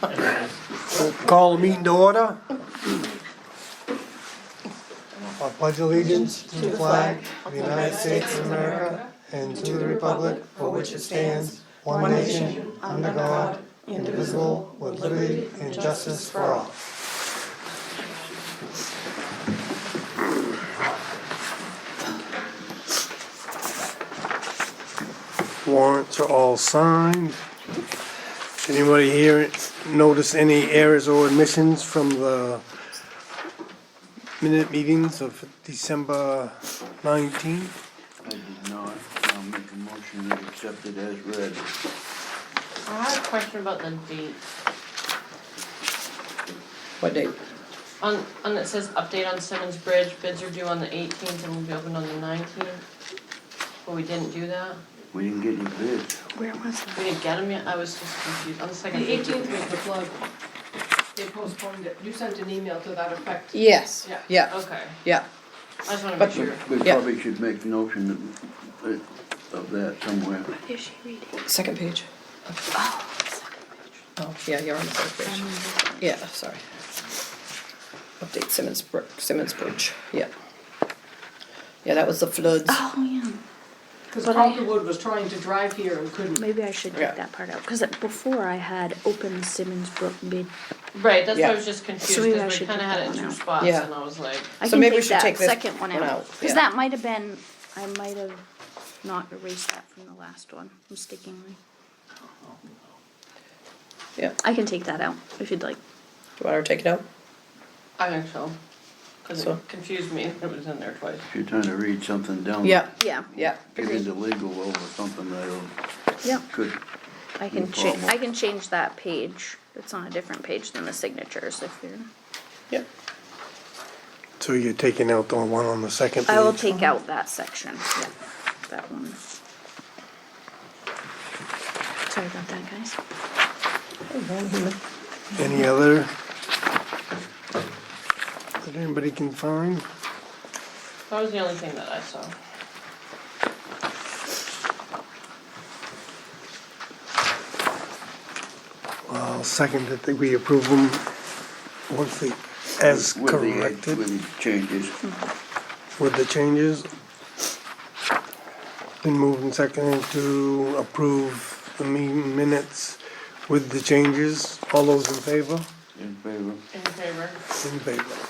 Call the meeting to order. I pledge allegiance to the flag of the United States of America and to the republic for which it stands, one nation, under God, indivisible, with liberty and justice for all. Warrants are all signed. Anybody here notice any errors or omissions from the minute meetings of December 19th? I did not. I'll make a motion to accept it as read. I had a question about the date. What date? On it says update on Simmons Bridge, bids are due on the 18th and will be opened on the 19th. But we didn't do that. We didn't get any bids. Where was that? We didn't get them yet. I was just confused. On the second The page. 18th was the flood. They postponed it. You sent an email to that effect. Yes, Yeah. yeah, Okay. yeah. I just want to But- make sure. We Yeah. probably should make notion of that somewhere. What is she reading? Second page. Oh, second page. Oh, yeah, you're on the first page. Yeah, sorry. Update Simmons Bridge, yeah. Yeah, that was the floods. Oh, yeah. Because But I- Calderwood was trying to drive here and couldn't. Maybe I should Yeah. take that part out, because before I had open Simmons Brook bid. Right, that's why Yeah. I was just confused So maybe I because we should kind of take had it that in two one out. spots Yeah. and I was like, I So can maybe we take should that take this second one one out, out, because yeah. that might have been, I might have not erased that from the last one mistakenly. Yeah, I can take that out, if you'd like. do you want her to take it out? I think so. Because So- it confused me. It was in there twice. If you're trying to read something down. Yeah, Yeah, yeah. Get into legal over something that yeah, could, I can No change, problem. I can change that page. It's on a different page than the signatures, if you're. Yep. So you're taking out the one on the second page? I will take out that section, yeah, that one. Sorry about that, guys. Any other that anybody can find? That was the only thing that I saw. I'll second that we approve them once they, as with corrected, the changes. with the changes. Been moved and seconded to approve the meeting minutes with the changes. All those in favor? In favor. In favor. In favor.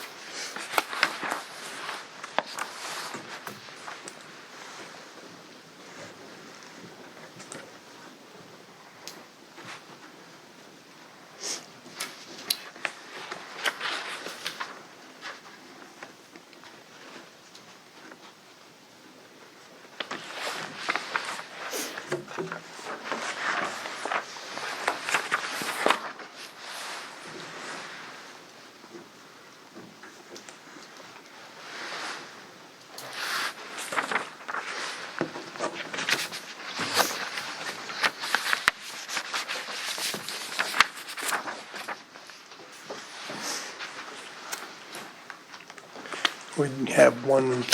We have one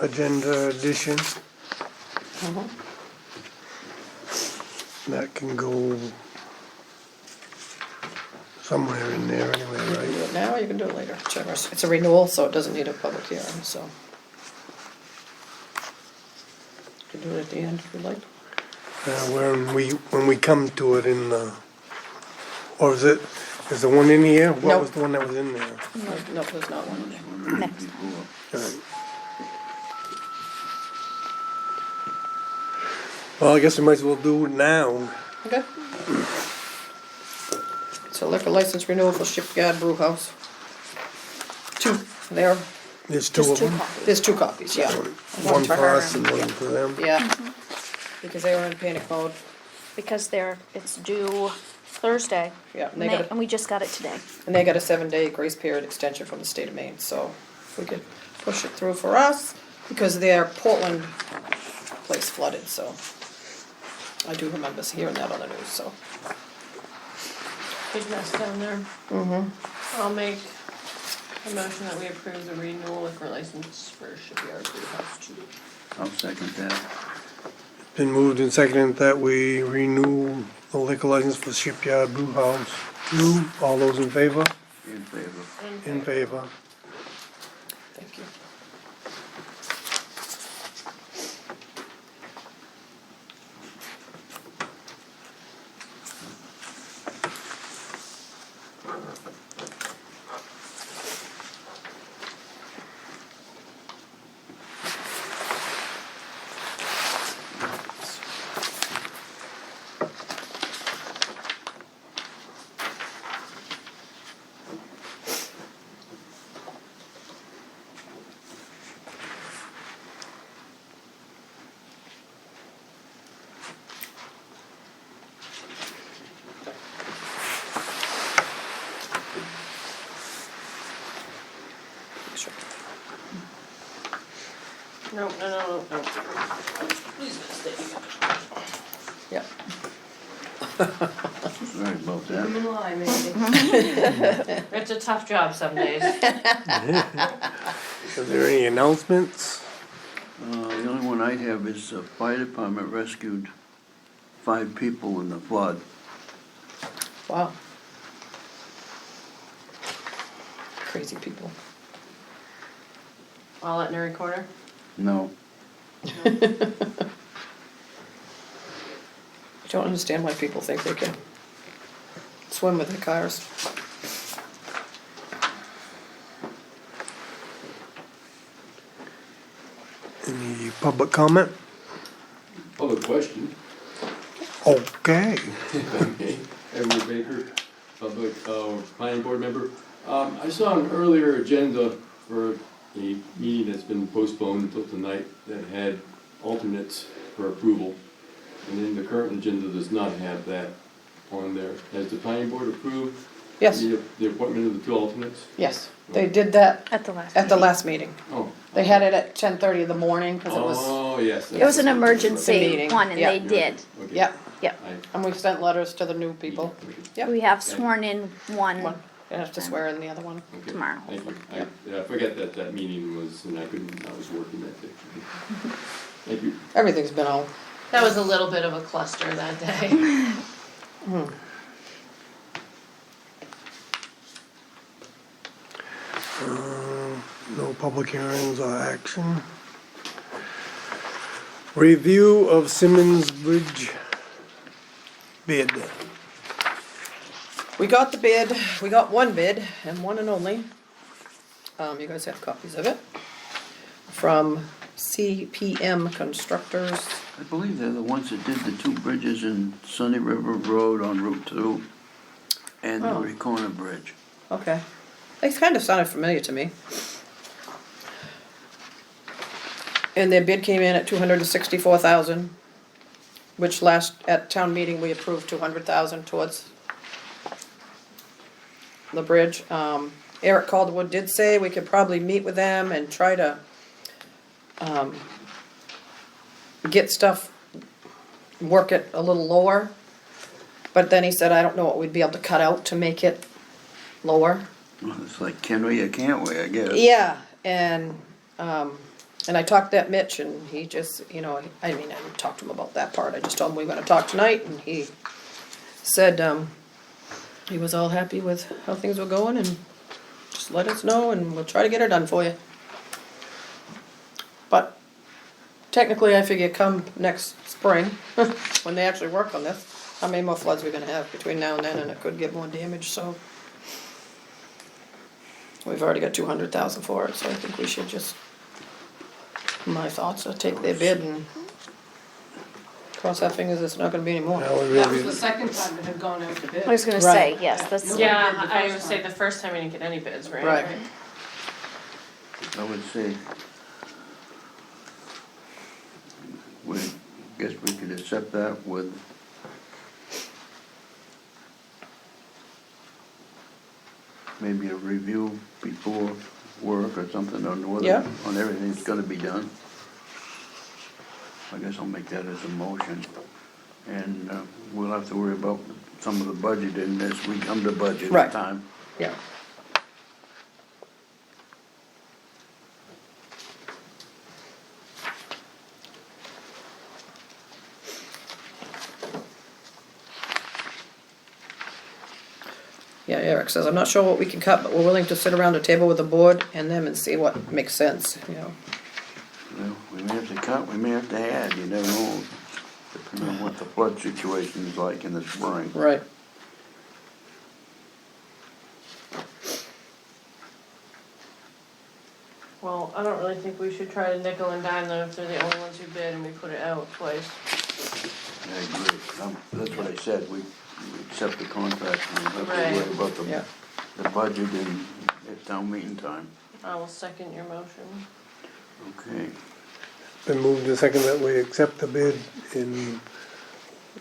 agenda addition. That can go somewhere in there anyway, You can right? do it now, or you can do it later, whichever. It's a renewal, so it doesn't need a public hearing, so. You can do it at the end if you'd like. When we come to it in the, or is the one in here? What No. was the one that was in there? No, there's not one in there. Next. Alright. Well, I guess we might as well do it now. Okay. So liquor license renewal for Shipyard Brew House. Two, there, There's two of Just two them. copies. there's two copies, yeah. One for her us and one for them. Yeah, because they were in panic mode, Because it's due Thursday. yeah, And and we just got it today. and they got a 7-day grace period extension from the state of Maine, so if we could push it through for us, because their Portland place flooded, so. I do remember hearing that on the news, so. Big mess down there. Mm-hmm. I'll make a motion that we approve the renewal liquor license for Shipyard Brew House 2. I'll second that. Been moved and seconded that we renew the liquor license for Shipyard Brew House 2. All those in favor? In favor. In favor. Thank you. Sure. No. Please stay. Yep. Sorry about Keep them that. in line, maybe. It's a tough job some days. Is there any announcements? The only one I have is the fire department rescued 5 people in the flood. Wow. Crazy people. All at Newry Corner? No, I don't understand why people think they can swim with their cars. Any public comment? Public question. Okay. Edward Baker, public, planning board member. I saw an earlier agenda for a meeting that's been postponed until tonight that had alternates for approval. And then the current agenda does not have that on there. Has the planning board approved? Yes, The appointment of the 2 alternates? yes, they did that At the last at the meeting. last meeting. Oh. They had it at 10:30 in the morning, cause it was, Oh, yes. It was an The emergency meeting, one, and yeah. they did. Okay. yep, Yep. and we sent letters to the new people. Yep. We have sworn in one One, you have to swear in the other one. Okay. tomorrow. Thank you. I forget that meeting was, and I was working that day. Thank you. Everything's been all, That was a little bit of a cluster that day. No public hearings or action. Review of Simmons Bridge bid. we got the bid, we got one bid, and one and only. You guys have copies of it. From CPM Constructors. I believe they're the ones that did the 2 bridges in Sunny River Road on Route 2 and the Oh. Newry Corner Bridge. Okay. They kind of sounded familiar to me. And their bid came in at 264,000, which at town meeting, we approved 200,000 towards the bridge. Eric Calderwood did say we could probably meet with them and try to, get stuff, work it a little lower. But then he said, I don't know what we'd be able to cut out to make it lower. Well, it's like, can we or can't we, I guess. Yeah, and I talked to that Mitch, and he just, I didn't talk to him about that part, I just told him we were gonna talk tonight, and he said, he was all happy with how things were going, and just let us know, and we'll try to get it done for you. But technically, I figure come next spring, when they actually work on this, how many more floods we're gonna have between now and then, and it could get more damage, so. We've already got 200,000 for it, so I think we should just, my thoughts are take their bid and cross our fingers it's not gonna be any more. That would That was really, the second time it had gone out to bid. I was gonna say, Right. yes, that's, No. Yeah, did the I first would say time. the first time we didn't get any bids, right? Right. I would say, we, guess we could accept that with maybe a review before work or something on whether, Yeah. on everything that's gonna be done. I guess I'll make that as a motion. And, we'll have to worry about some of the budgeting as we come to budget Right. time. Yeah. Yeah, Eric says, I'm not sure what we can cut, but we're willing to sit around a table with the board and them and see what makes sense, you know. Well, we may have to cut, we may have to add, you never know, depending on what the flood situation is like in the spring. Right. Well, I don't really think we should try to nickel and dime them if they're the only ones who bid and we put it out twice. I agree. That's what I said, we accept the contract and we have to Right. worry about Yeah. the budget and at town meeting time. I will second your motion. Okay. Been moved to second that we accept the bid and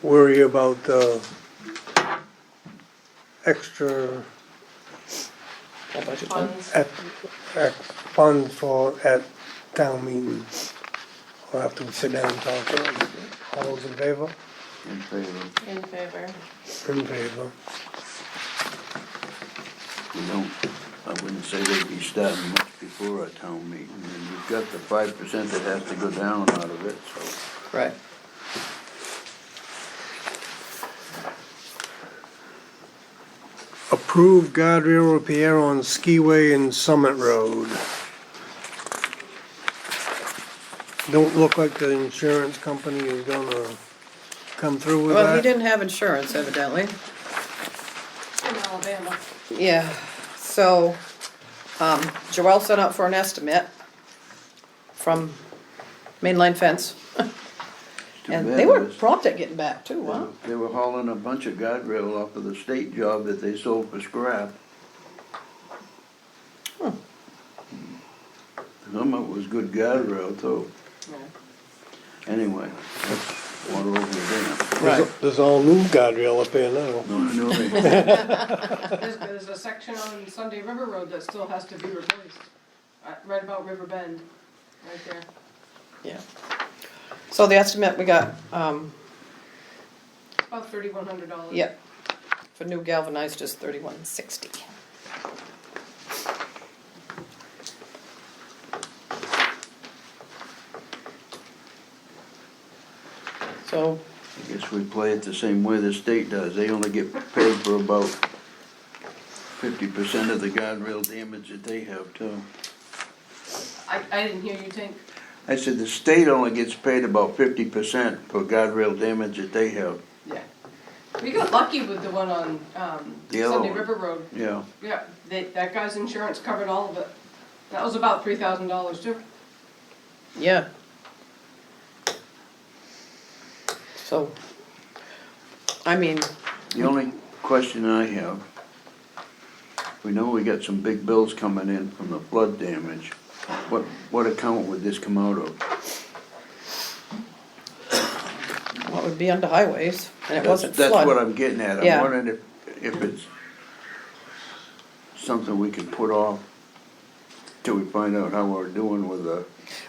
worry about the extra Full budget fund. Funds, funds for at town meeting. We'll have to sit down and talk to them. All those in favor? In favor. in favor. In favor. We don't, I wouldn't say they'd be starting much before a town meeting. And you've got the 5% that has to go down out of it, so. Right. Approved guardrail repair on Skiway and Summit Road. Don't look like the insurance company is gonna come through with Well, he that. didn't have insurance evidently. In Alabama. Yeah, so, Joelle sent out for an estimate from Mainline Fence. Too And bad they were it was- prompt at getting back too, huh? They were hauling a bunch of guardrail off of the state job that they sold for scrap. Some of it was good guardrail too. Anyway, that's water over the dam. Right. There's all new guardrail up there now. No, There's a section on Sunday River Road that still has to be replaced, right about River Bend, right there. Yeah. So the estimate we got, About $3,100. yeah, for new galvanized is $31.60. So, I guess we play it the same way the state does. They only get paid for about 50% of the guardrail damage that they have too. I didn't hear you, Tank. I said the state only gets paid about 50% for guardrail damage that they have. Yeah. We got lucky with the one on, The other Sunday one. River Road. Yeah, Yeah, that guy's insurance covered all of it. That was about $3,000 too. yeah. So, I mean, the only question I have, we know we got some big bills coming in from the flood damage. What account would this come out of? what would be under highways, and it wasn't That's what flood. I'm getting at. Yeah. I'm wondering if it's something we can put off till we find out how we're doing with the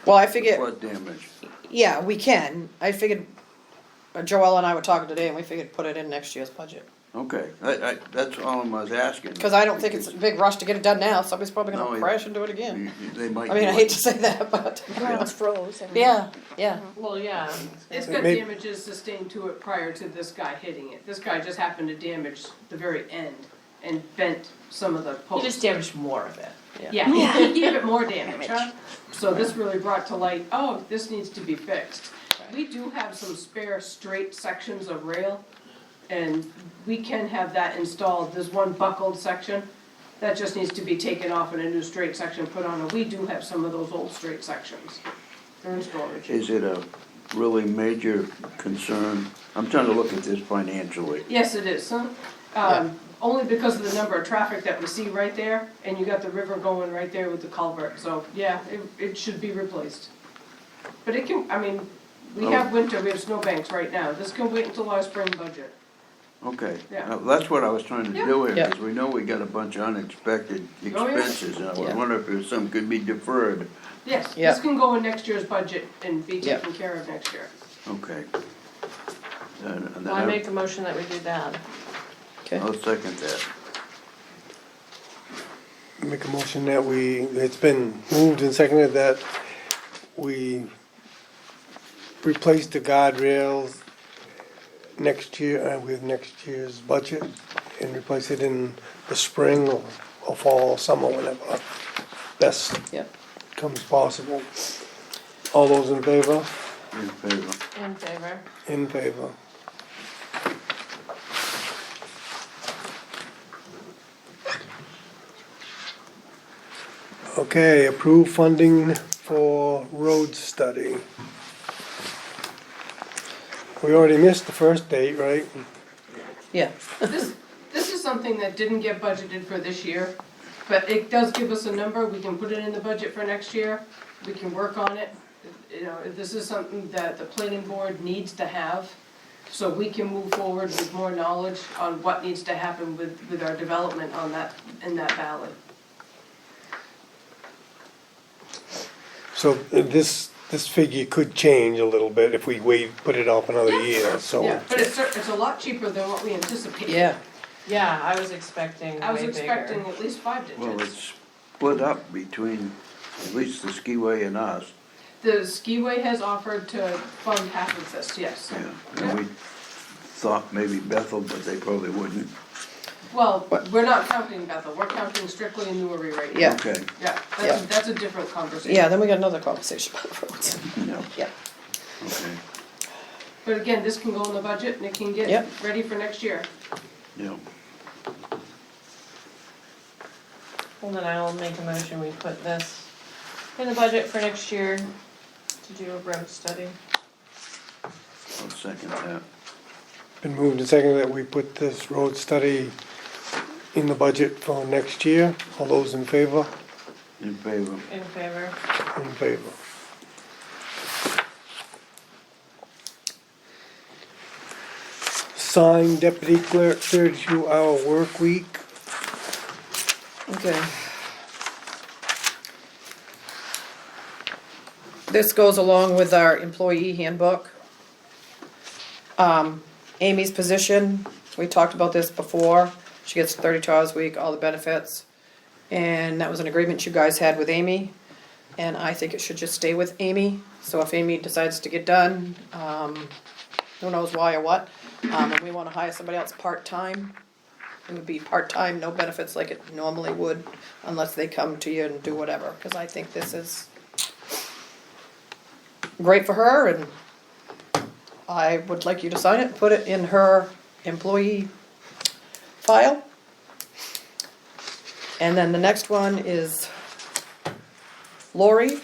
Well, I figured, flood damage. yeah, we can. I figured, Joelle and I were talking today, and we figured put it in next year's budget. Okay, that's all I was asking. Because I don't think it's a big rush to get it done now, somebody's probably No, gonna yeah. crash and do it again. They might. I mean, I do hate it. to say that, but, The ground's froze. and- yeah, yeah. Well, yeah. It's got Maybe- damages sustained to it prior to this guy hitting it. This guy just happened to damage the very end and bent some of the You posts. just damaged more of it. Yeah, he gave it more damage, huh? So this really brought to light, oh, this needs to be fixed. We do have some spare straight sections of rail, and we can have that installed. There's one buckled section that just needs to be taken off and a new straight section put on, and we do have some of those old straight sections. They're in storage. Is it a really major concern? I'm trying to look at this financially. Yes, it is, huh? Only because of the number of traffic that we see right there, and you got the river going right there with the culvert, so, yeah, it should be replaced. But it can, I mean, we have winter, we have snowbanks right now, this can wait until our spring budget. Okay, Yeah. that's what I was trying to do here, Yeah. because we know we got a bunch of unexpected Oh, yeah. expenses, and I Yeah. wonder if there's some could be deferred. Yes, Yeah. this can go in next year's budget and be Yeah. taken care of next year. Okay. And then Well, I make a motion that we do that. Okay, I'll second that. Make a motion that it's been moved and seconded that we replace the guardrails next year, with next year's budget. and replace it in the spring or fall, summer, whenever best Yep. comes possible. All those in favor? In favor. In favor. In favor. Okay, approve funding for road study. We already missed the first date, right? Yeah, This is something that didn't get budgeted for this year, but it does give us a number, we can put it in the budget for next year, we can work on it. You know, this is something that the planning board needs to have, so we can move forward with more knowledge on what needs to happen with our development on that, in that valley. So this figure could change a little bit if we put it off another year, so. Yeah, but it's a lot cheaper than what we anticipated. yeah, Yeah, I was expecting I was way bigger. expecting at least 5 digits. Well, it's split up between at least the skiway and us, The skiway has offered to fund half of this, yes. yeah. And we thought maybe Bethel, but they probably wouldn't. Well, What? we're not counting Bethel, we're counting strictly in Newry right now. yeah, Okay, Yeah, Yeah. that's a different conversation. yeah, then we got another conversation about roads. yeah, Yeah, okay, But again, this can go in the budget and it can get Yep. ready for next year. yeah. Well, then I'll make a motion, we put this in the budget for next year to do a road study. I'll second that. Been moved and seconded that we put this road study in the budget for next year. All those in favor? In favor. In favor. In favor. Sign deputy clerk 32-hour work week. okay. This goes along with our employee handbook. Amy's position, we talked about this before, she gets 32 hours a week, all the benefits. And that was an agreement you guys had with Amy, and I think it should just stay with Amy. So if Amy decides to get done, who knows why or what, and we wanna hire somebody else part-time, it would be part-time, no benefits like it normally would, unless they come to you and do whatever, cause I think this is great for her, and I would like you to sign it, put it in her employee file. And then the next one is Lori,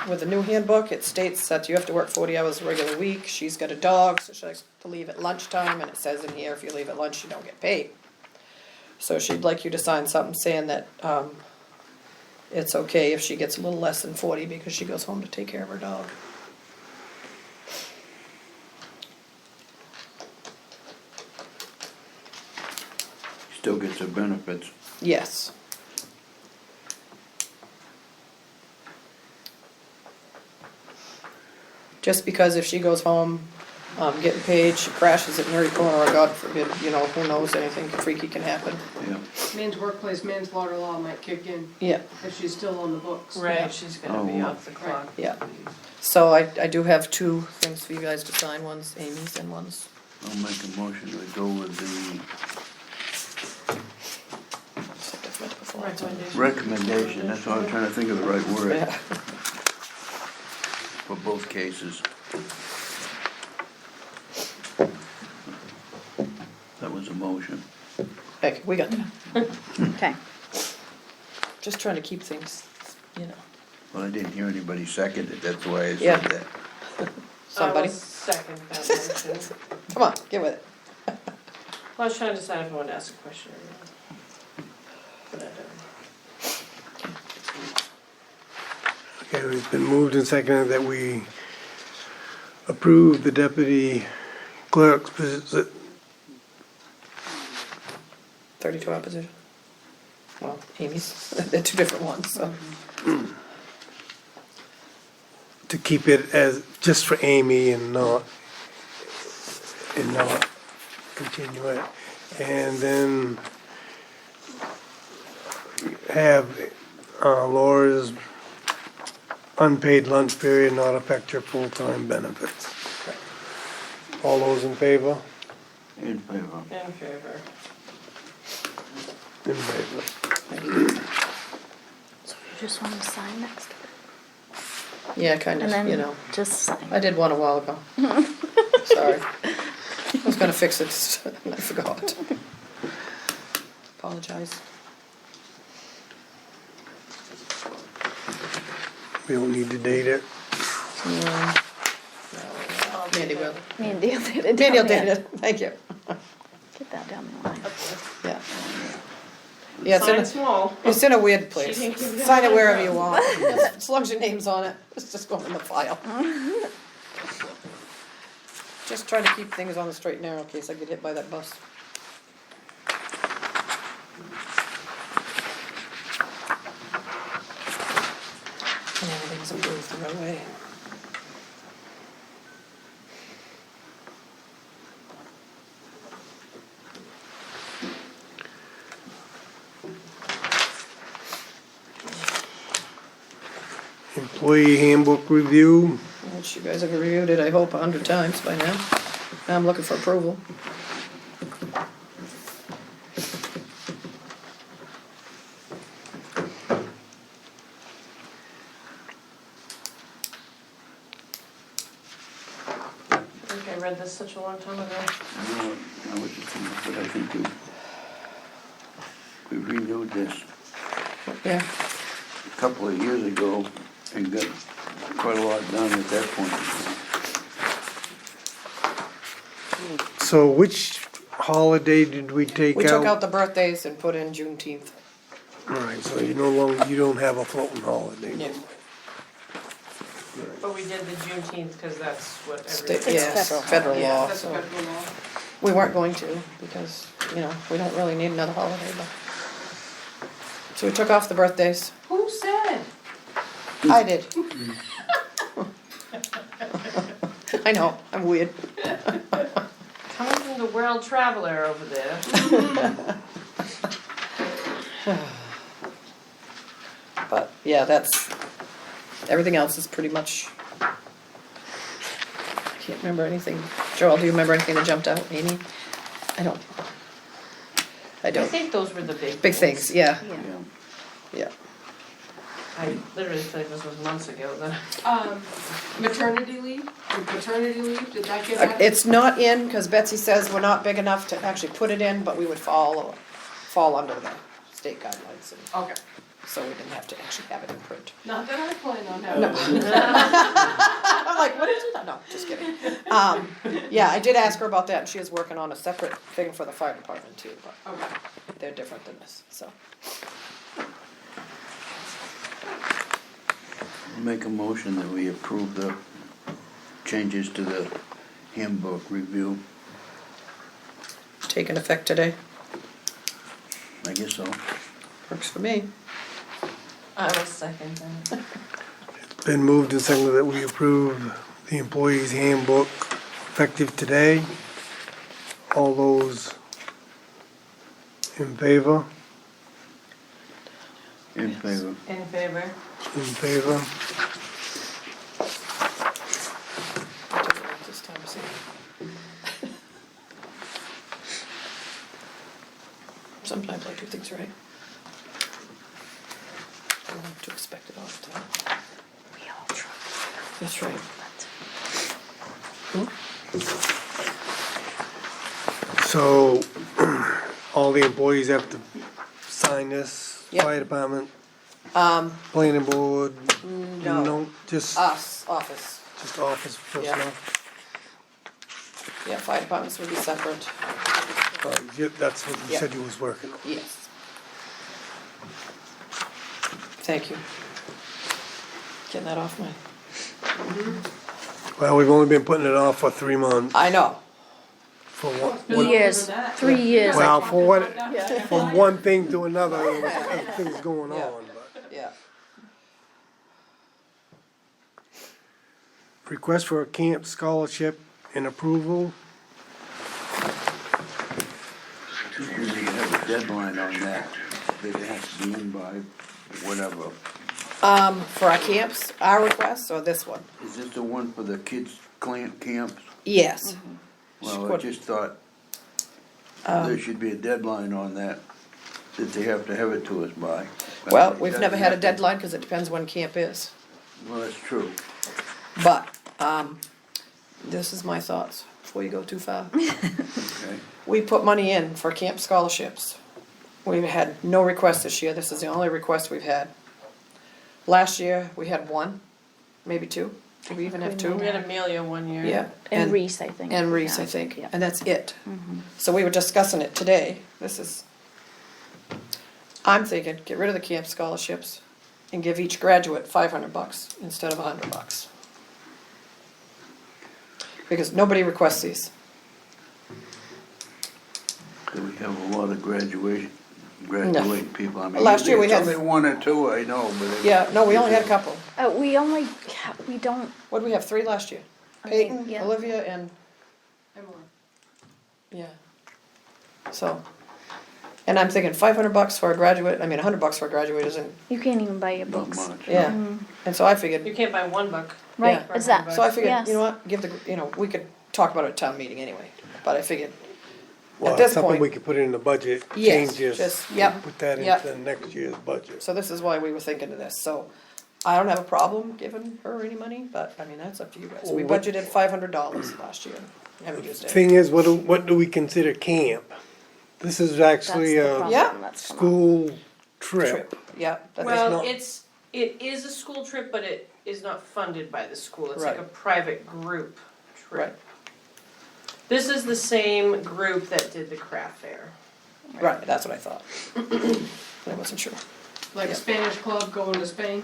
with the new handbook, it states that you have to work 40 hours a regular week. She's got a dog, so she likes to leave at lunchtime, and it says in here, if you leave at lunch, you don't get paid. So she'd like you to sign something saying that, it's okay if she gets a little less than 40 because she goes home to take care of her dog. Still gets her benefits. Yes. Just because if she goes home, getting paid, she crashes at Newry corner, or God forbid, you know, who knows, anything freaky can happen. Yeah, Man's workplace manslaughter law might kick in Yeah, if she's still on the books. Right, she's gonna be Oh. off the clock. yeah. So I do have two things for you guys to sign, one's Amy's and one's, I'll make a motion to go with the Recommendation. recommendation, that's why I'm trying to think of the right word yeah. for both cases. That was a motion. Okay, we got that. Okay. Just trying to keep things, you know, Well, I didn't hear anybody second it, that's why I Yeah. said that. somebody, I will second that motion. come on, get with it. Well, I was trying to decide if I wanted to ask a question or not. But I don't. Okay, it's been moved and seconded that we approve the deputy clerk's position. 32-hour position. Well, Amy's, they're two different ones, so. To keep it as, just for Amy and not continue it. And then have Laura's unpaid lunch period not affect her full-time benefits. All those in favor? In favor. In favor. In favor. So you just want to sign next to it? Yeah, kind And of, you then know. just sign. I did one a while ago. Sorry. I was gonna fix it, and I forgot. Apologize. We don't need to date it. Mandy will. Mandy will date it. Mandy will down date there. it, thank you. Get that down the line. Yeah. Yeah, Sign it's small. in a weird place. She didn't give you Sign it that wherever info. you want, as long as your name's on it, it's just going in the file. Just trying to keep things on the straight and narrow in case I get hit by that bus. And everything's approved the right way. Employee handbook review. Which you guys have reviewed it, I hope, 100 times by now. Now I'm looking for approval. I think I read this such a long time ago. I was just thinking, but I think we renewed this Yeah, a couple of years ago and got quite a lot done at that point. So which holiday did we take out? we took out the birthdays and put in Juneteenth. Alright, so you no longer, you don't have a floating holiday. Yeah. But we did the Juneteenth because that's what State, everybody. yeah, so federal Yeah, law, That's so. federal law. We weren't going to, because, you know, we don't really need another holiday, but. So we took off the birthdays. Who said? I did. I know, I'm weird. Coming from the world traveler over there. But, yeah, that's, everything else is pretty much. I can't remember anything. Joel, do you remember anything that jumped out, Amy? I don't. I I don't. think those were the big. Big things, yeah, Yeah. yeah. I literally feel like this was months ago then. Maternity leave, paternity leave, did that get added? It's not in, cause Betsy says we're not big enough to actually put it in, but we would fall under the state guidelines, and Okay, so we didn't have to actually have it in print. not that I plan on having. I'm like, what is it? No, just kidding. Yeah, I did ask her about that, and she is working on a separate thing for the fire department too, but Okay. they're different than this, so. Make a motion that we approve the changes to the handbook review. Taking effect today, I guess so. works for me. I was second then. Been moved and seconded that we approve the employee's handbook effective today. All those in favor? In favor. In favor. In favor? I took it out this time, see. Sometimes I do things right. I don't have to expect it all the time. We all try. That's right. So, all the employees have to sign this, Yep. fire department, Um, planning board? no, Just us, office, office personnel? yeah, fire departments would be separate, Yeah, that's what you Yep. said you was working on. yes. Thank you. Getting that off my, Well, we've only been putting it off for 3 months. I know, For what? Been longer Years, than that. 3 years. Well, for what, Yeah. from one thing to another, there was other things going Yeah. on, but. yeah. Request for a camp scholarship and approval. We have a deadline on that, that it has to be in by whatever. For our camps, our requests, or this one? Is this the one for the kids' camps? Yes. Well, I What- just thought there should be a deadline on that. that they have to have it to us by. Well, we've never had a Doesn't have to- deadline, cause it depends when camp is. Well, that's true. But, this is my thoughts, before you go too far. Okay. We put money in for camp scholarships. We've had no requests this year, this is the only request we've had. Last year, we had one, maybe two, did we even have two? We had Amelia one year. Yeah. And Reese, I think. And Reese, Yeah. I think, Yeah. and that's it. So we were discussing it today, I'm thinking, get rid of the camp scholarships and give each graduate $500 instead of $100. Because nobody requests these. Do we have a lot of graduating people? I mean, Last year we usually had- it's only one or two, I know, but. Yeah, no, we only had a couple. We only, we don't, What did we have, 3 last year? I think, Peyton, yeah. Olivia, and, Emily. yeah. So, and I'm thinking $500 for a graduate, I mean, $100 for a graduate isn't, You can't even buy your Not books. much. yeah. And so I figured, You can't buy one book. Right, Yeah. is that, so I figured, yes. you know what, give the, we could talk about it at town meeting anyway. But I figured, Well, at this it's something point, we could put in the budget, Yes, changes, just- yep, put that yep. into next year's budget. so this is why we were thinking of this, so I don't have a problem giving her any money, but I mean, that's up to you guys. We Well, what- budgeted $500 last year, haven't used it. Thing is, what do we consider camp? This is actually That's the a problem Yeah. that's come up. school trip. Trip, yeah. that is Well, not- it is a school trip, but it is not funded by the school. It's like Right. a private group trip. Right, This is the same group that did the craft fair. right, that's what I thought. I wasn't sure. Like Yeah. Spanish club going to Spain?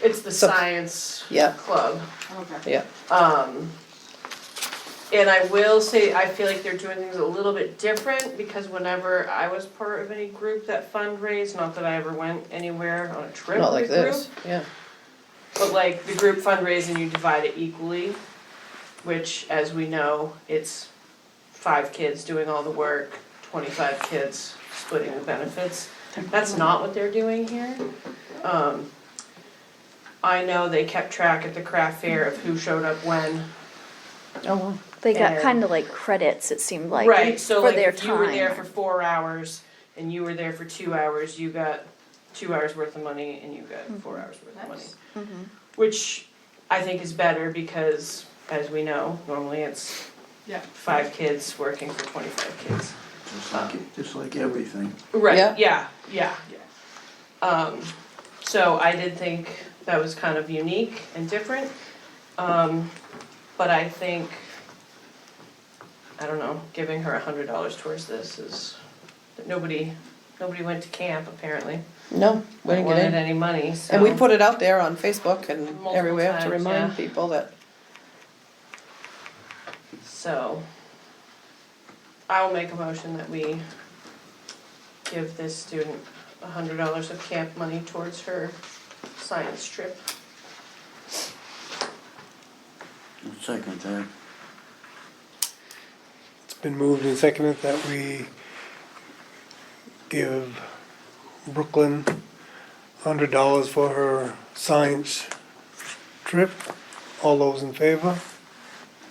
It's the So- science Yeah. club. Okay. Yeah, And I will say, I feel like they're doing things a little bit different, because whenever I was part of any group that fundraised, not that I ever went anywhere on a trip not with like a group, this, yeah. but like the group fundraising, you divide it equally, which, as we know, it's 5 kids doing all the work, 25 kids splitting the benefits. That's not what they're doing here. I know they kept track at the craft fair of who showed up when. Oh, well. They got And- kind of like credits, it seemed like, Right, so for like their if you were there time. for 4 hours and you were there for 2 hours, you got 2 hours worth of money and you got 4 hours worth of money. Nice. Which I think is better because, as we know, normally it's Yeah. 5 kids working for 25 kids. Just like everything. Right, Yeah. yeah. So I did think that was kind of unique and different. But I think, I don't know, giving her $100 towards this is, nobody went to camp apparently. No, we didn't get Wanted in. any money, so. And we put it out there on Facebook and Multiple everywhere to times, remind yeah. people that, So, I will make a motion that we give this student $100 of camp money towards her science trip. I'll second that. It's been moved and seconded that we give Brooklyn $100 for her science trip. All those in favor?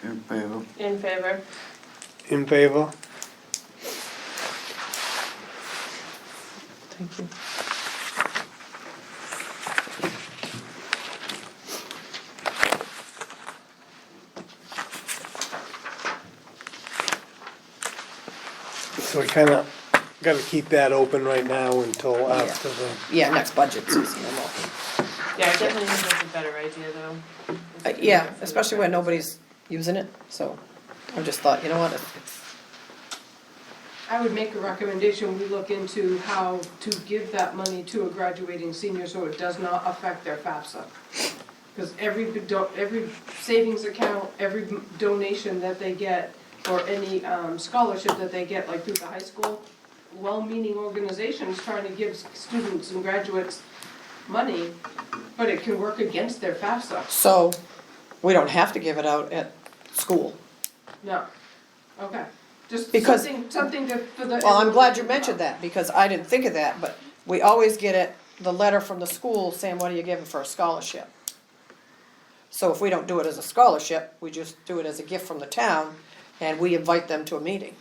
In favor? In favor? In favor? thank you. So we kinda gotta keep that open right now until after the, Yeah, next budget season, and we'll- Yeah, I definitely think that's a better idea though. yeah, especially when nobody's using it, so I just thought, you know what, it's, I would make a recommendation, we look into how to give that money to a graduating senior so it does not affect their FAFSA. Because every savings account, every donation that they get, or any scholarship that they get, like through the high school, well-meaning organizations trying to give students and graduates money, but it can work against their FAFSA. so, we don't have to give it out at school. No, okay, just Because- something to, for the. Well, I'm glad you mentioned that, because I didn't think of that, but we always get the letter from the school saying, what are you giving for a scholarship? So if we don't do it as a scholarship, we just do it as a gift from the town, and we invite them to a meeting.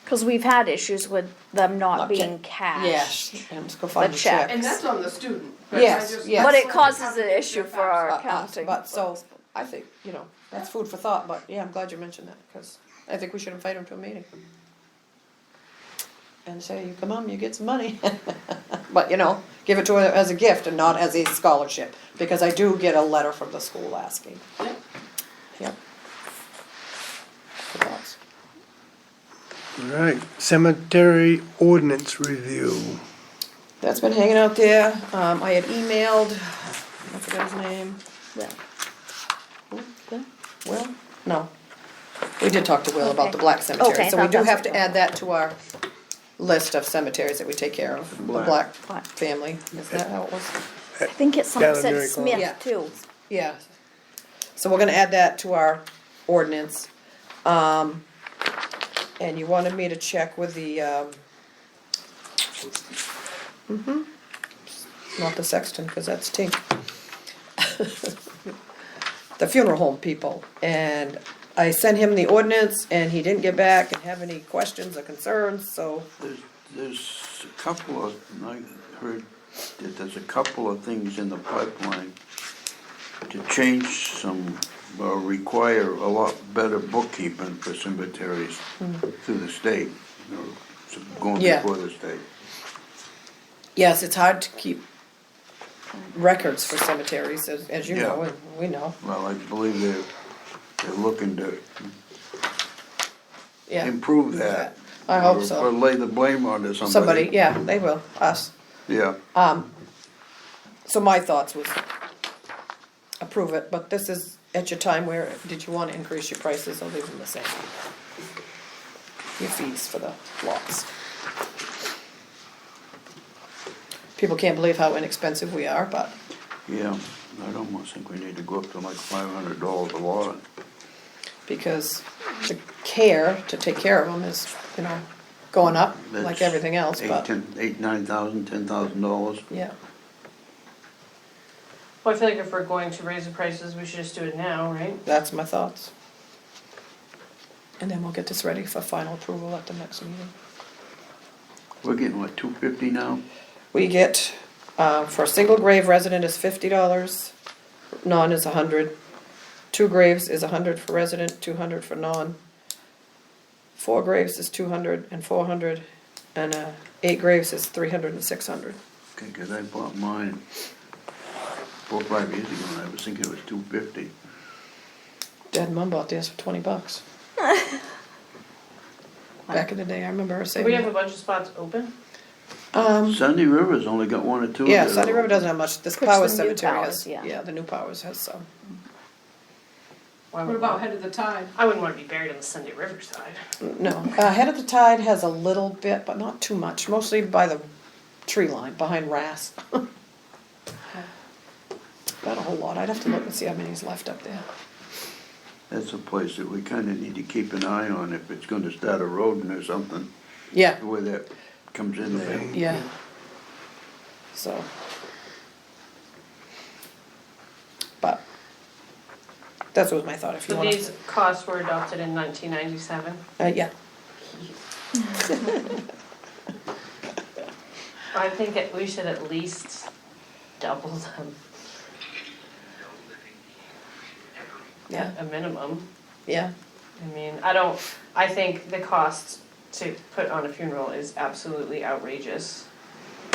Cause we've had issues with them not Not being ca- cashed. Yeah, and let's go find The the check. check. And that's on the student. but I Yes, just- yes. But it that's causes how an they issue get for our back. accounting. But so, I think, you know, that's food for thought, but yeah, I'm glad you mentioned that, because I think we should invite him to a meeting. And say, you come on, you get some money. But, you know, give it to her as a gift and not as a scholarship, because I do get a letter from the school asking. Yep. Yep. Good thoughts. All right, cemetery ordinance review. That's been hanging out there, I had emailed, I forgot his name, Well, Will? No. We did talk to Will about Okay. the black cemetery, Okay, so we thought do that's have what to that add that to our list of cemeteries that we take care of, the Black. black family, is that how it was? I think it's Down something in said Newry Yeah. Smith too. Yeah. So we're gonna add that to our ordinance. And you wanted me to check with the, not the sexton, cause that's Tink. The funeral home people, and I sent him the ordinance, and he didn't get back and have any questions or concerns, so. There's a couple of, I heard that there's a couple of things in the pipeline to change some, require a lot better bookkeeping for cemeteries through the state, or going Yeah. before the state. Yes, it's hard to keep records for cemeteries, as you Yeah. know, and we know, Well, I believe they're looking to yeah. improve that. I hope Or so. lay the blame onto somebody. Somebody, yeah, they will, us. Yeah, So my thoughts was approve it, but this is at your time where, did you wanna increase your prices or leave them the same? Your fees for the lots. People can't believe how inexpensive we are, but yeah, I'd almost think we need to go up to like $500 a lot. because the care, to take care of them is, you know, going up like That's everything else, but, $9,000, $10,000. yeah. Well, I feel like if we're going to raise the prices, we should just do it now, right? That's my thoughts. And then we'll get this ready for final approval at the next meeting. We're getting what, $250 now? We get, for a single grave resident is $50, non is 100. 2 graves is 100 for resident, 200 for non. 4 graves is 200 and 400, and 8 graves is 300 and 600. Okay, 'cause I bought mine 4 or 5 years ago, and I was thinking it was $250. Dad and Mom bought theirs for $20. Back in the day, I remember her Do saying. we have a bunch of spots open? Sunday River's only got 1 or 2. Yeah, that are Sunday River open. doesn't have much, this Which Powers the new Cemetery Powers, has, yeah. yeah, the new Powers has some. Why What would- about Head of the Tide? I wouldn't want to be buried on the Sunday River side. No, Head of the Tide has a little bit, but not too much, mostly by the tree line, behind Rass. Not a whole lot, I'd have to look and see how many's left up there. That's a place that we kinda need to keep an eye on if it's gonna start eroding or something, Yeah, where that comes in there. yeah. So. But, that was my thought, if you So wanna. these costs were adopted in 1997. Yeah, I think we should at least double them yeah, at a minimum. yeah, I mean, I think the cost to put on a funeral is absolutely outrageous.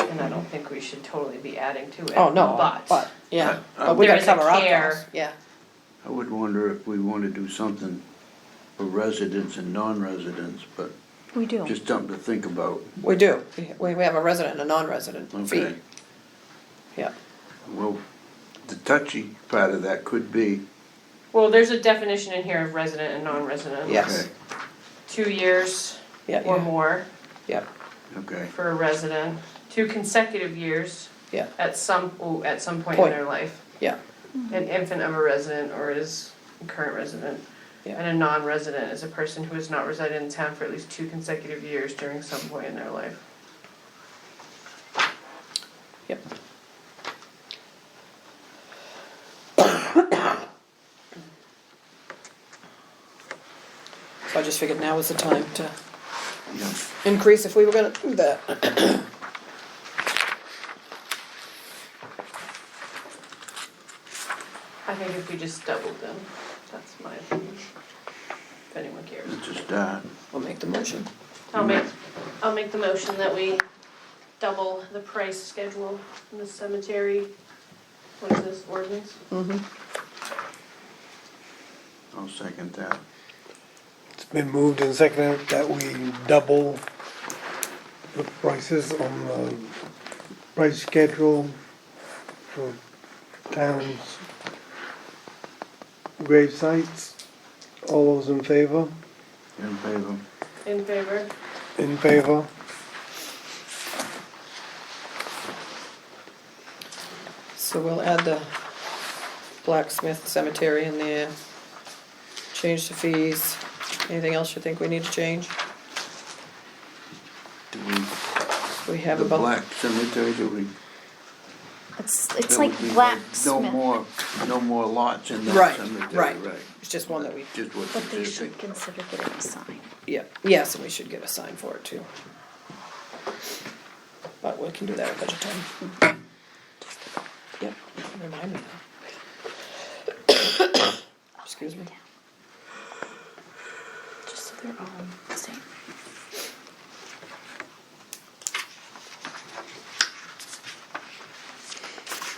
And I don't think we should totally be adding to it. oh, no, but, yeah, but we There gotta is a cover our care. costs, yeah. I would wonder if we wanna do something for residents and non-residents, but We do. just something to think about. We do, we have a resident and a non-resident fee, Okay. yeah. Well, the touchy part of that could be, Well, there's a definition in here of resident and non-resident. Yes. okay, 2 years Yeah, or yeah, more yeah, okay, for a resident, 2 consecutive years yeah, at some point in Point. their life. yeah, An infant of a resident or is a current resident. Yeah. And a non-resident is a person who has not resided in town for at least 2 consecutive years during some point in their life. yep. So I just figured now was the time to Yeah. increase if we were gonna do that. I think if we just doubled them, that's my opinion, if anyone cares. It's a start. We'll make the motion. I'll make the motion that we double the price schedule in the cemetery, what is this, ordinance? Mm-hmm. I'll second that. It's been moved and seconded that we double the prices on the price schedule for towns' grave sites. All those in favor? In favor? In favor? In favor? So we'll add the blacksmith cemetery in there, change the fees. Anything else you think we need to change? Do we, We have the about, black cemetery, do we? It's that like would be blacksmith. No more lots in that Right, cemetery, right. right? it's just one that we, Just what But they you should think. consider getting a sign. yeah, yes, and we should get a sign for it too. But we can do that at budget time. Yep, remind me now. Excuse me. Just so they're all the same.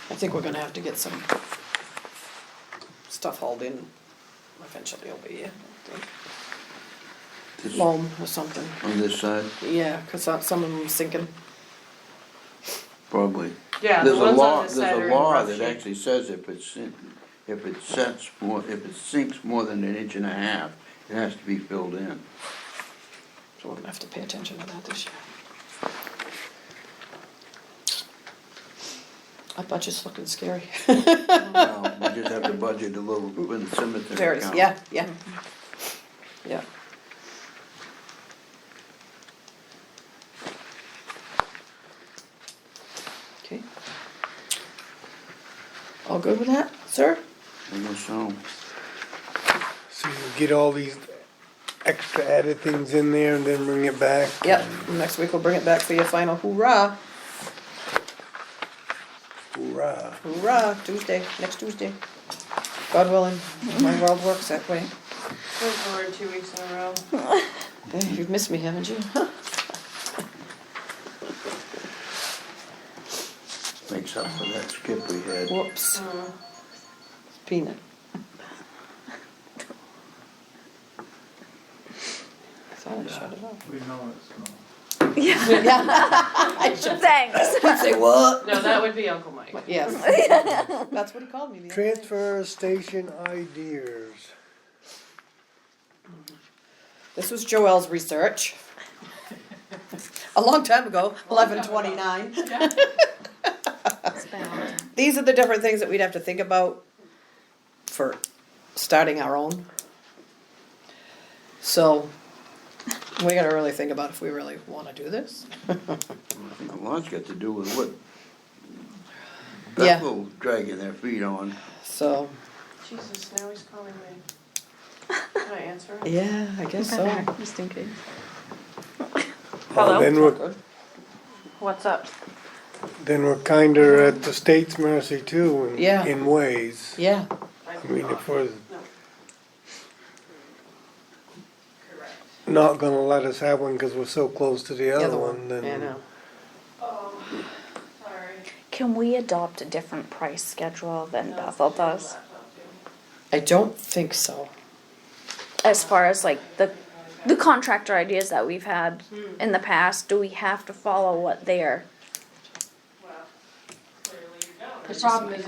I think we're gonna have to get some stuff hauled in eventually over here, I think. This- Loam or something. On this side, Yeah, cause some of them are sinking. probably. Yeah, the There's a ones law, on this side are there's in a law rough that shape. actually says if it sinks more than an inch and a half, it has to be filled in. So we're gonna have to pay attention to that this year. Our budget's looking scary. Well, we just have to budget a little in the cemetery Varies, account. yeah, yeah. Yeah. Okay. All good with that, sir? I guess so. So you get all these extra added things in there and then bring it back? Yep, next week we'll bring it back for your final hoorah. Hoorah. Hoorah, Tuesday, next Tuesday. God willing, my world works that way. Went forward 2 weeks in a row. Eh, you've missed me, haven't you? Makes up for that skip we had. Whoops. Peanut. I thought I shut it off. We know it's I should Thanks. say what? No, that would be Uncle Mike. Yes. That's what he called me the other day. Transfer station ideas. This was Joelle's research. A long time ago, 11/29. These are the different things that we'd have to think about for starting our own. So, we gotta really think about if we really wanna do this. I think a lot's got to do with what Yeah. Bethel dragging their feet on. So, Jesus, now he's calling me. Can I answer him? yeah, I guess so. Just in case. Hello? Then we're, What's up? then we're kinda at the state's mercy too, Yeah. in ways. Yeah, I mean, if we're No. Correct. not gonna let us have one because we're so close to the the other other one, one, I then know. Oh, sorry. Can we adopt a different price schedule than Bethel does? I don't think so. As far as like the contractor ideas that we've had in the past, do we have to follow what they're? Well, clearly you don't. The problem is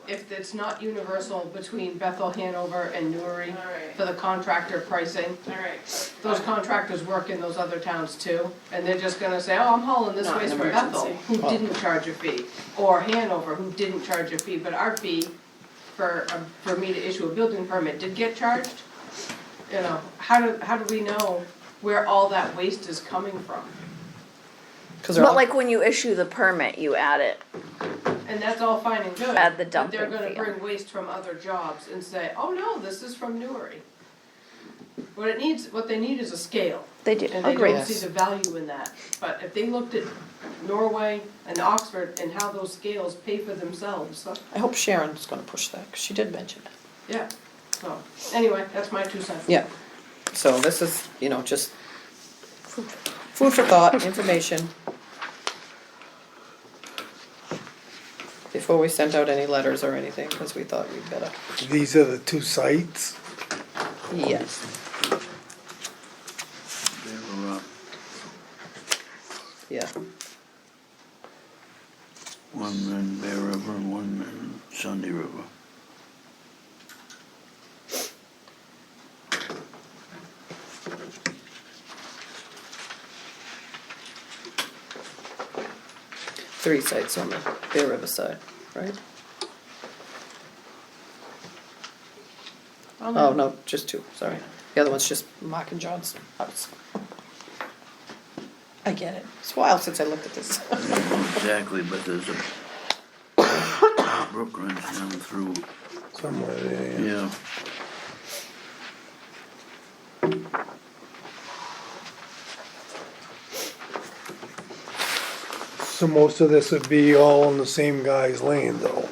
if it's not universal between Bethel, Hanover, and Newry Alright. for the contractor pricing, Alright. those contractors work in those other towns too, and they're just gonna say, oh, I'm hauling this Not waste an for Bethel, emergency. who didn't charge a fee, or Hanover, who didn't charge a fee, but our fee for me to issue a building permit did get charged. You know, how do we know where all that waste is coming from? 'Cause they're But all- like when you issue the permit, you add it. And that's all fine and good. Add the But they're dumping gonna fee. bring waste from other jobs and say, oh no, this is from Newry. what they need is a scale. They do, And they agreed. don't see the value in that. But if they looked at Norway and Oxford and how those scales pay for themselves, so, I hope Sharon's gonna push that, 'cause she did mention it. yeah. So, anyway, that's my 2 cents. Yeah, so this is, just food for thought, information. Before we sent out any letters or anything, because we thought we'd better, These are the 2 sites. yes. They're, Yeah, one in Bear River and one in Sunday River. three sites on the Bear River side, right? Oh, no, just 2, sorry. The other one's just Mark and John's house. I get it. It's a while since I looked at this. Exactly, but there's a brook runs down through, Somewhere there, yeah. yeah. So most of this would be all on the same guy's land though.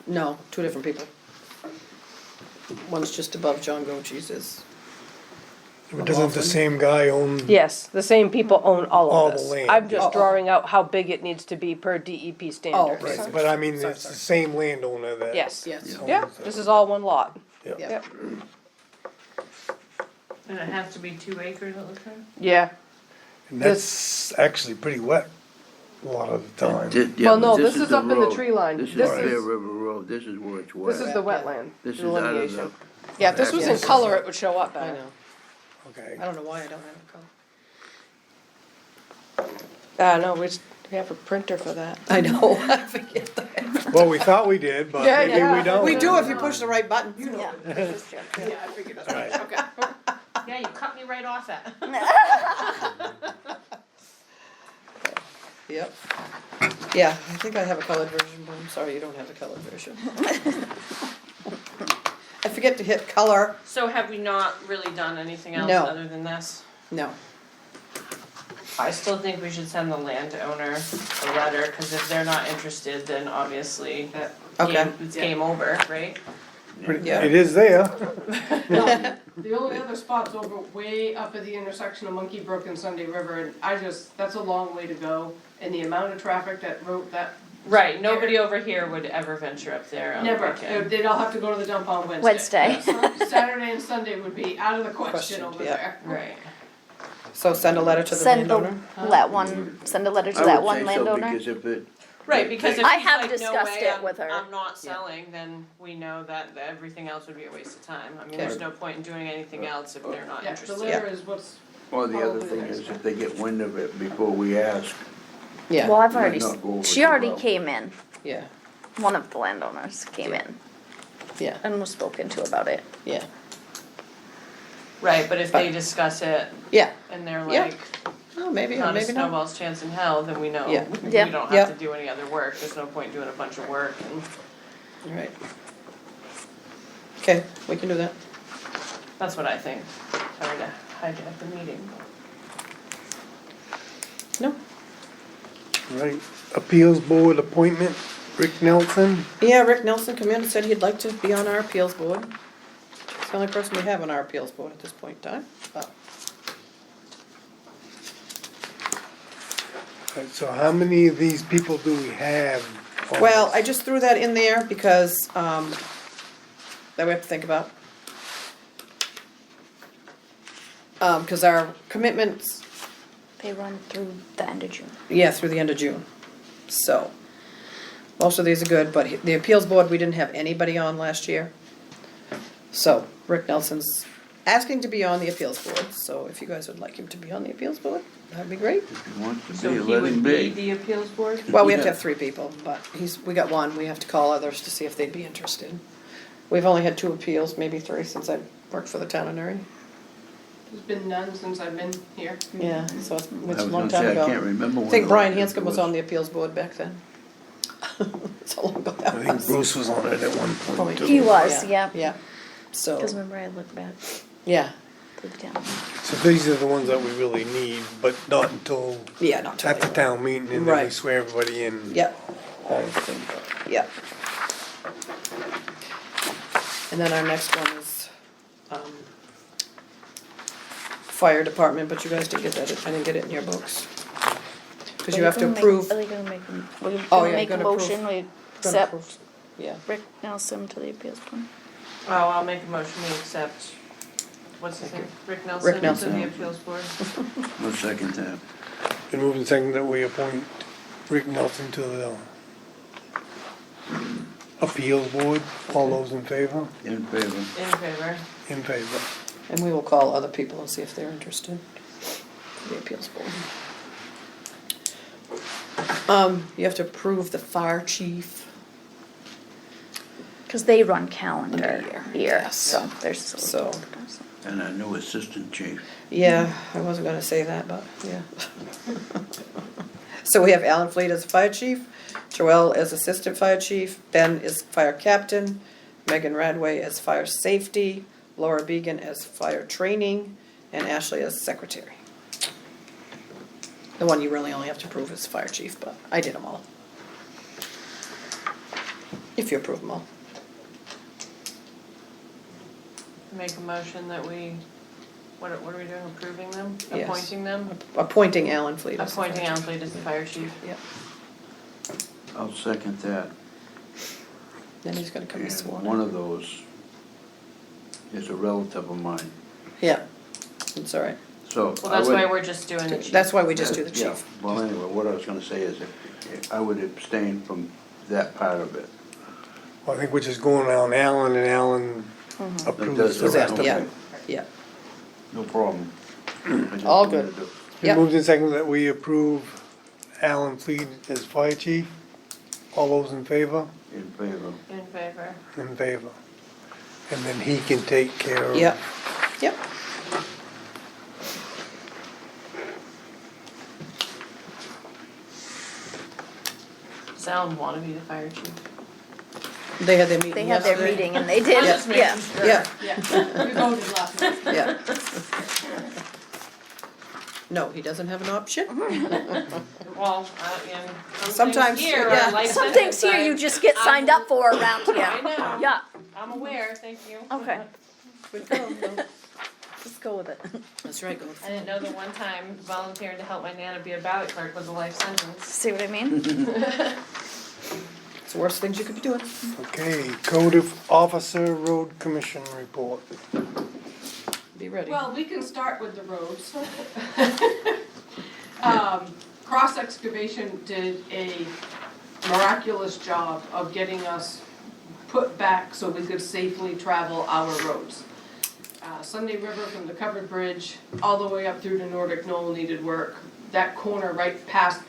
No, 2 different people. One's just above John Gochi's. Doesn't the same guy own? Yes, the same people own all All of the this. land. I'm Oh, just oh. drawing out how big it needs to be per DEP standards. right. Right, but I mean, Sorry, it's the sorry. same landowner that. Yes. Yes. owns Yeah, it. this is all one lot. Yep. Yep. And it has to be 2 acres, it looks like? Yeah. And that's actually pretty wet a lot of the time. Yeah, Well, but no, this is the up in the road. tree line. This is This Bear is- River Road, this is where it's wet. This is the wetland This is out of delineation. the. Yeah, if this was in Yes. color, it would show up I better. know. Okay. I don't know why I don't have a color. No, we have a printer for that. I know, I forget that. Well, we thought we did, but Yeah, maybe yeah. we don't. We do if you push the right button. Yeah, this is true. Yeah, I figured it's Right. okay. Yeah, you cut me right off that. Yep. Yeah, I think I have a colored version, but I'm sorry you don't have the colored version. I forget to hit color. So have we not really done anything else No. other than this? No. I still think we should send the landowner a letter, cause if they're not interested, then obviously Okay. it's game over, right? Pretty- Yeah. It is there. No, the only other spot's over way up at the intersection of Monkey Brook and Sunday River, and that's a long way to go. And the amount of traffic that Right, nobody over here would ever venture up there on the never, weekend. they'd all have to go to the dump on Wednesday. Wednesday. Saturday and Sunday would be out of the question Question, over yeah. there. Right. So send a letter to the Send landowner? send a letter to I that would one say so, landowner. because if it, Right, because if I he's have like, no discussed way, it with her. I'm not selling, then we know that everything else would be a waste of time. I mean, Okay. there's no point in doing anything else if they're not Yeah, the interested. letter is what's, or the other Probably thing next is, if they get wind of it before we ask, Yeah, Well, I've Might already, not go over she too already well. came in, yeah, one of the landowners came in yeah, and was spoken to about it. yeah, Right, but if they discuss it yeah. and they're Yeah. like, Oh, maybe, or not a maybe not. snowball's chance in hell, then we know. Yeah. We Yeah. don't Yeah. have to do any other work, there's no point doing a bunch of work and All right. Okay, we can do that. that's what I think. Sorry to hijack the meeting. No? Right. Appeals board appointment, Rick Nelson. Yeah, Rick Nelson come in and said he'd like to be on our appeals board. He's the only person we have on our appeals board at this point in time, but Right, so how many of these people do we have? on well, this? I just threw that in there because, that we have to think about. 'Cause our commitments, They run through the end of June. yeah, through the end of June, so. Most of these are good, but the appeals board, we didn't have anybody on last year. So, Rick Nelson's asking to be on the appeals board, so if you guys would like him to be on the appeals board, that'd be great. if he wants to So be, he let him would be be. the appeals board? Well, we have to Yeah. have 3 people, but we got 1, we have to call others to see if they'd be interested. We've only had 2 appeals, maybe 3 since I've worked for the town of Newry. there's been none since I've been here. Yeah, so it's I a was long gonna time say, I ago. can't remember when. I think the Brian last Hanscom was was. on the appeals board back then. That's how long ago that I think was. Bruce was on it at one point Probably- too. He was, yeah. Yeah, So, Cause remember I looked back yeah, to the town. So these are the ones that we really need, but not until yeah, not till at the later. town meeting and then we Right. swear everybody in. Yep, yep. And then our next one is, fire department, but you guys didn't get that, I didn't get it in your books. Cause you have to approve. Are they gonna make, we're Oh, gonna yeah, make a gonna approve. motion, we gonna accept approve. Yeah, Rick Nelson to the appeals board. Oh, I'll make a motion, we accept, what's his name, Rick Nelson Rick to Nelson. the appeals board. I'll second that. Been moved and seconded that we appoint Rick Nelson to the appeals board. All those in favor? In favor. In favor. In favor. and we will call other people and see if they're interested, for the appeals board. You have to approve the fire chief. Cause they run calendar Under year, here, yes. so there's. So- And a new assistant chief. Yeah, I wasn't gonna say that, but, yeah. So we have Alan Fleet as fire chief, Joelle as assistant fire chief, Ben is fire captain, Megan Radway as fire safety, Laura Began as fire training, and Ashley as secretary. The one you really only have to approve is fire chief, but I did them all. If you approve them all. Make a motion that we, what are we doing, approving them, Yes. appointing them? Appointing Alan Fleet as the fire Appointing chief. Alan Fleet as the fire chief. Yep, I'll second that. then he's gonna come be And sworn one in. of those is a relative of mine. Yeah, it's all right. So Well, I that's would- why we're just doing the chief. That's why we just do the Yeah, chief. well, anyway, what I was gonna say is if I would abstain from that part of it. Well, I think we're just going around Alan and Alan approves Does the the rest of rest, Yeah, it. yeah, No problem. I just All wanted good. to- Been Yep. moved and seconded that we approve Alan Fleet as fire chief. All those in favor? In favor. In favor. In favor. And then he can take care of. yep, yep. Does Alan wanna be the fire chief? They had their meeting They had their yesterday. meeting and they did, Just making yeah. sure. Yeah, Yeah, we voted last night. yeah. No, he doesn't have an option. Well, and some Sometimes, things here yeah. are life Some things sentence. here you just get signed up for around I here. know. Yeah, I'm aware, thank you. okay, Good girl, no. just go with it. That's right, go. I didn't know the one time volunteering to help my Nana be a ballot clerk was a life sentence. See what I mean? It's the worst things you could be doing. Okay, code of officer road commission report. Be ready. Well, we can start with the roads. Cross Excavation did a miraculous job of getting us put back so we could safely travel our roads. Sunday River from the covered bridge all the way up through to Nordic Knoll needed work. That corner right past,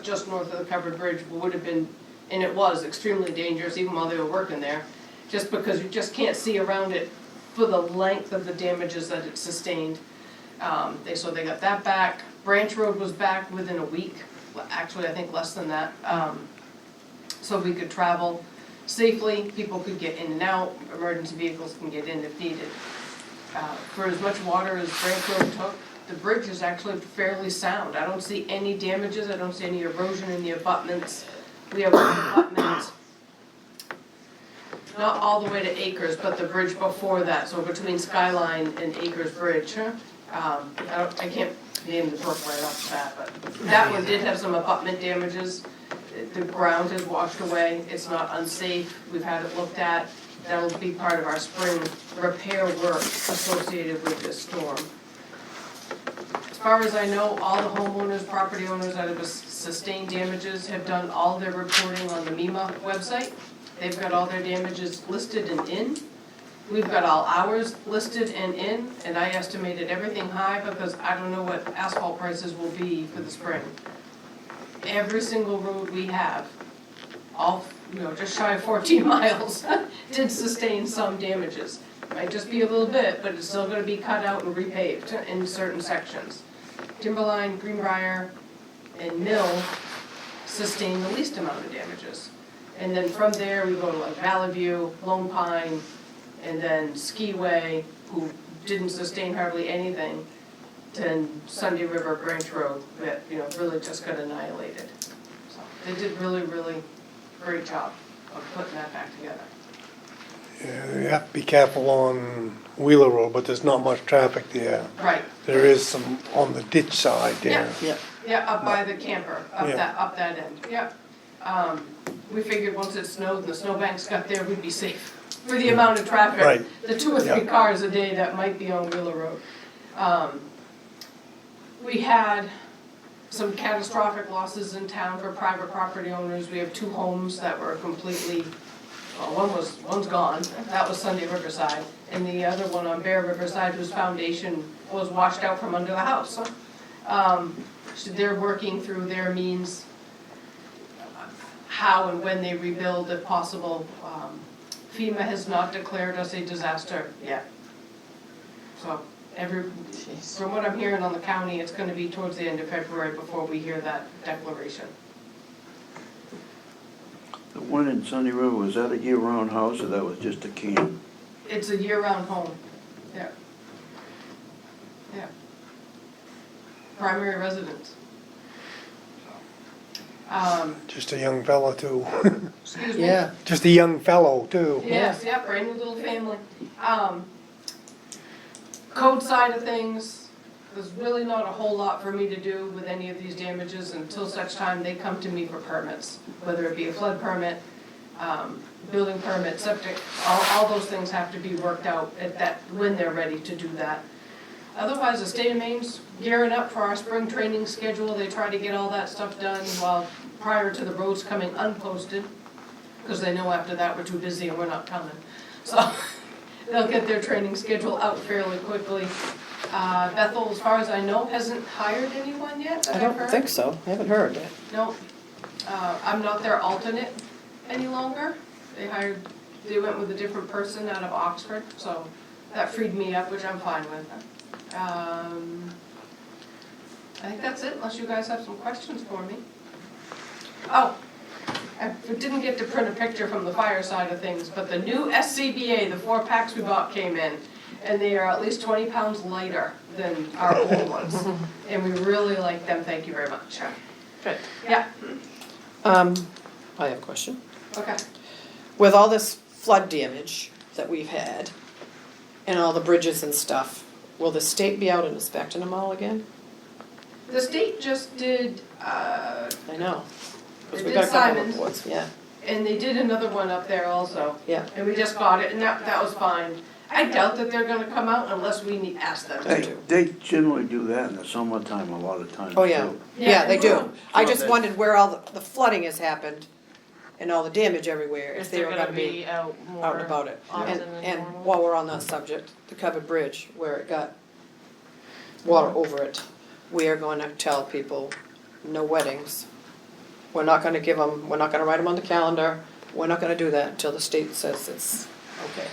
just north of the covered bridge would have been, and it was extremely dangerous even while they were working there, just because you just can't see around it for the length of the damages that it sustained. So they got that back. Branch Road was back within a week, actually I think less than that. So we could travel safely, people could get in and out, emergency vehicles can get in if needed. For as much water as Branch Road took, the bridge is actually fairly sound. I don't see any damages, I don't see any erosion in the abutments. We have one abutment, not all the way to Acres, but the bridge before that, so between Skyline and Acres Bridge. I can't name the brook right off the bat, but that one did have some abutment damages. The ground has washed away, it's not unsafe, we've had it looked at. That'll be part of our spring repair work associated with this storm. As far as I know, all the homeowners, property owners that have sustained damages have done all their reporting on the MEMA website. They've got all their damages listed and in. We've got all ours listed and in, and I estimated everything high because I don't know what asphalt prices will be for the spring. Every single road we have, all, just shy of 14 miles, did sustain some damages. Might just be a little bit, but it's still gonna be cut out and repaved in certain sections. Timberline, Greenbrier, and Mill sustained the least amount of damages. And then from there, we go to like Valley View, Lone Pine, and then Skiway, who didn't sustain hardly anything, to Sunday River Branch Road, that, you know, really just got annihilated. So they did really, really great job of putting that back together. Yeah, you have to be careful on Wheeler Road, but there's not much traffic there. Right, There is some on the ditch side there. Yeah, yeah, up by the camper, Yeah. up that end, yeah. We figured once it snowed and the snowbanks got there, we'd be safe for the amount of traffic. Right. The 2 or 3 Yeah. cars a day that might be on Wheeler Road. We had some catastrophic losses in town for private property owners. We have 2 homes that were completely, well, one's gone, that was Sunday Riverside, and the other one on Bear Riverside, whose foundation was washed out from under the house. So they're working through their means, how and when they rebuild if possible. FEMA has not declared us a disaster yet. So from what I'm hearing on the county, it's gonna be towards the end of February before we hear that declaration. The one in Sunny River, was that a year-round house or that was just a camp? It's a year-round home, yeah. Yeah. Primary residence. Just a young fellow too. Excuse me? yeah, Just a young fellow too. Yes, yeah, brand new little family. Code side of things, there's really not a whole lot for me to do with any of these damages until such time they come to me for permits. Whether it be a flood permit, building permit, septic, all those things have to be worked out at that, when they're ready to do that. Otherwise, the state of Maine's gearing up for our spring training schedule. They try to get all that stuff done while, prior to the roads coming unposted, because they know after that we're too busy and we're not coming. So they'll get their training schedule out fairly quickly. Bethel, as far as I know, hasn't hired anyone yet that I I've don't heard. think so, I haven't heard yet. No, I'm not their alternate any longer. They went with a different person out of Oxford, so that freed me up, which I'm fine with. I think that's it, unless you guys have some questions for me. Oh, I didn't get to print a picture from the fire side of things, but the new SCBA, the 4 packs we bought came in, and they are at least 20 pounds lighter than our old ones. And we really like them, thank you very much. Good. Yeah, I have a question. okay. With all this flood damage that we've had, and all the bridges and stuff, will the state be out and inspecting them all again? The state just did, I know. 'Cause They we did got a couple Simon's. reports, yeah, and they did another one up there also. yeah. And we just got it, and that was fine. I doubt that they're gonna come out unless we ask them They, to. they generally do that in the summertime a lot of times Oh, yeah. too. Yeah, they do. I So just they- wondered where all the flooding has happened and all the damage everywhere, If if they they're were gonna be out more out about it. often And, than and normal. while we're on that subject, the covered bridge where it got water over it, we are gonna tell people, no weddings. We're not gonna give them, we're not gonna write them on the calendar, we're not gonna do that until the state says it's okay.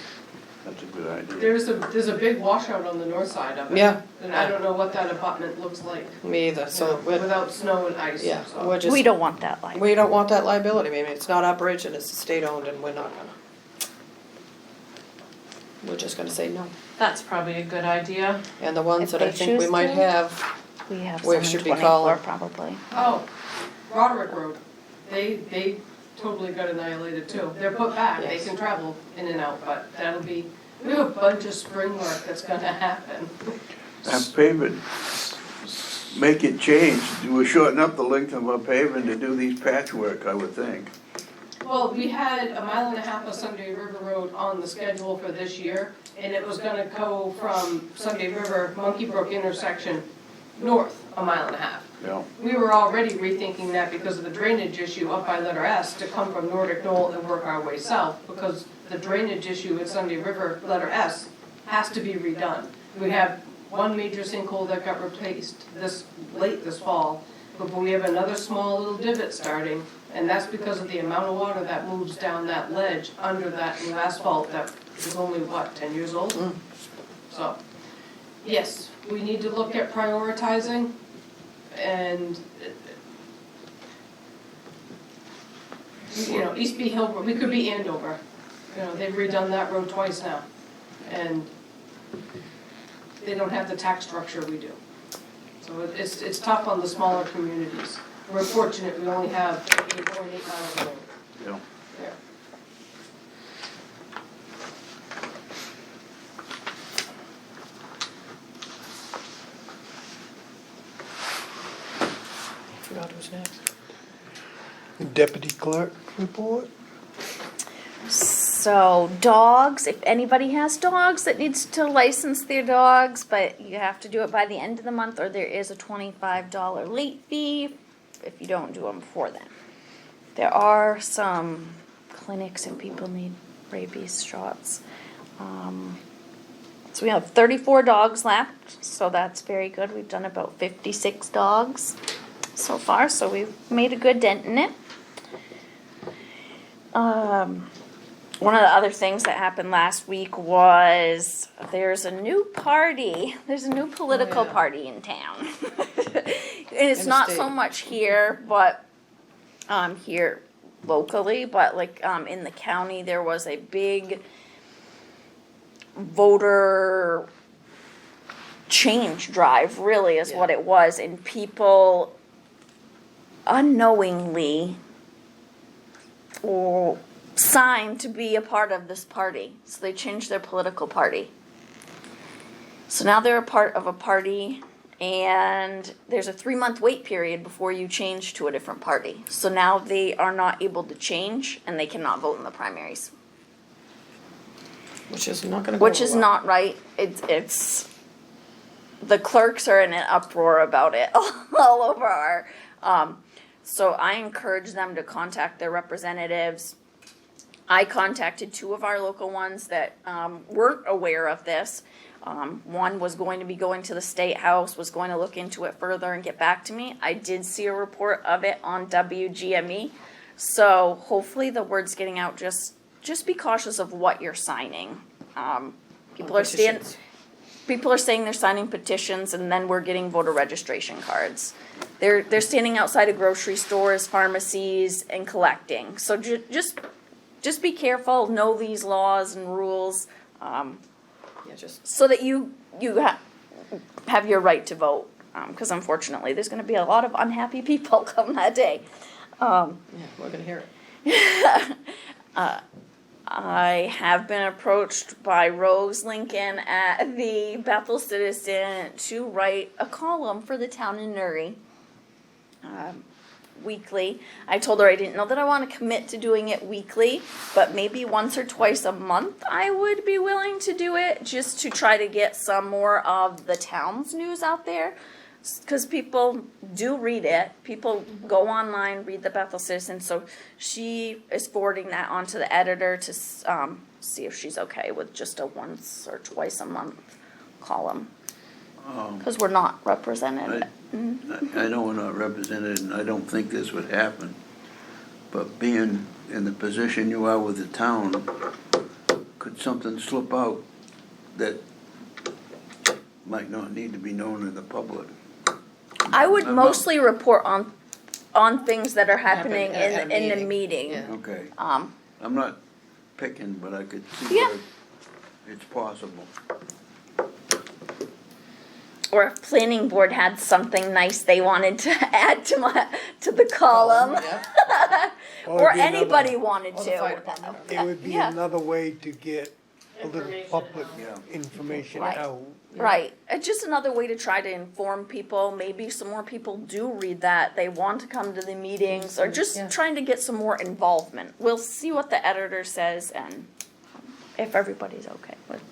That's a good idea. There's a big washout on the north side of it. Yeah. And I don't know what that abutment looks like, Me either, so without snow and ice, yeah, so. we're just. We don't want that life. We don't want that liability, I mean, it's not our bridge and it's state owned and we're not gonna. We're just gonna say no. That's probably a good idea. And the ones If that I they think we choose might to. have, We have Where some in should we 24 call 'em? probably. Oh, Roderick Road, they totally got annihilated too. They're put back, they Yes. can travel in and out, but that'll be, we have a bunch of spring work that's gonna happen. That pavement, make it change, we're shortening up the length of our pavement to do these patchwork, I would think. Well, we had 1.5 miles of Sunday River Road on the schedule for this year, and it was gonna go from Sunday River, Monkey Brook intersection, north 1.5 miles. Yeah. We were already rethinking that because of the drainage issue up by letter S to come from Nordic Knoll and work our way south, because the drainage issue at Sunday River, letter S, has to be redone. We have one major sinkhole that got replaced late this fall, but we have another small little divot starting, and that's because of the amount of water that moves down that ledge under that new asphalt that is only, 10 years old? So, yes, we need to look at prioritizing, and, East Bee Hill, we could be Andover. They've redone that road twice now. and they don't have the tax structure we do. So it's tough on the smaller communities. We're fortunate, we only have 8.8 miles of road Yeah. there. Forgot who's next. Deputy clerk report? So dogs, if anybody has dogs that needs to license their dogs, but you have to do it by the end of the month, or there is a $25 late fee if you don't do them before then. There are some clinics and people need rabies shots. So we have 34 dogs left, so that's very good. We've done about 56 dogs so far, so we've made a good dent in it. One of the other things that happened last week was there's a new political yeah. party in town. And it's In the not state. so much here, but here locally, but like in the county, there was a big voter change drive, really is what it was, and people unknowingly or signed to be a part of this party. So they changed their political party. So now they're a part of a party, and there's a 3-month wait period before you change to a different party. So now they are not able to change, and they cannot vote in the primaries. Which is not gonna go Which over is well. not right. It's the clerks are in an uproar about it all over our. So I encourage them to contact their representatives. I contacted 2 of our local ones that weren't aware of this. One was going to be going to the State House, was going to look into it further and get back to me. I did see a report of it on WGME. So hopefully the word's getting out. Just be cautious of what you're signing. People are Petitions. People are saying they're signing petitions, and then we're getting voter registration cards. They're standing outside of grocery stores, pharmacies, and collecting. So just be careful. Know these laws and rules, Yeah, just, so that you have your right to vote. Because unfortunately, there's going to be a lot of unhappy people come that day. yeah, we're gonna hear it. I have been approached by Rose Lincoln at the Bethel Citizen to write a column for the town in Newry, weekly. I told her I didn't know that I want to commit to doing it weekly, but maybe once or twice a month I would be willing to do it, just to try to get some more of the town's news out there. Because people do read it. People go online, read the Bethel Citizen. So she is forwarding that on to the editor to see if she's okay with just a once or twice a month column. Because we're not represented. I know we're not represented, and I don't think this would happen, but being in the position you are with the town, could something slip out that might not need to be known in the public? I would I'm not- mostly report on things that are happening at a in the meeting. meeting. Yeah. Okay, Um, I'm not picking, but I could see Yeah. where it's possible. or if planning board had something nice they wanted to add to the column, Yeah. or it'd be another- anybody wanted Or the to. fire department. It would be Yeah. another way to get a little Information public out. Yeah. information Right. out. Right, it's just another way to try to inform people. Maybe some more people do read that, they want to come to the meetings, or just Yeah. trying to get some more involvement. We'll see what the editor says and if everybody's okay with